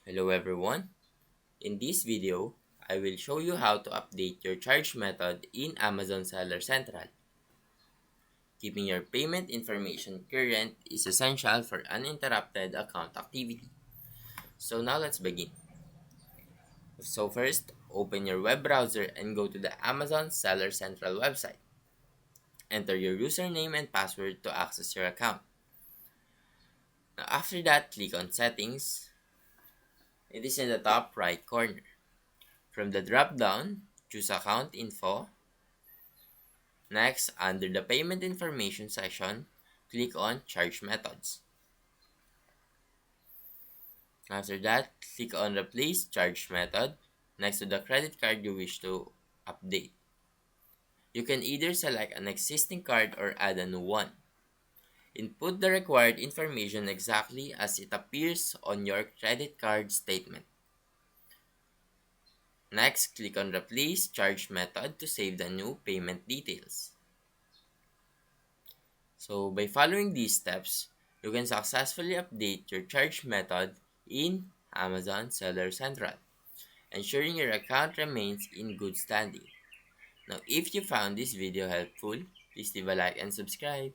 Hello everyone. In this video, I will show you how to update your charge method in Amazon Seller Central. Keeping your payment information current is essential for uninterrupted account activity. So now let's begin. So first, open your web browser and go to the Amazon Seller Central website. Enter your username and password to access your account. Now after that, click on Settings. It is in the top right corner. From the drop-down, choose Account Info. Next, under the Payment Information section, click on Charge Methods. After that, click on Replace Charge Method next to the credit card you wish to update. You can either select an existing card or add a new one. Input the required information exactly as it appears on your credit card statement. Next, click on Replace Charge Method to save the new payment details. So by following these steps, you can successfully update your charge method in Amazon Seller Central, ensuring your account remains in good standing. Now, if you found this video helpful, please leave a like and subscribe.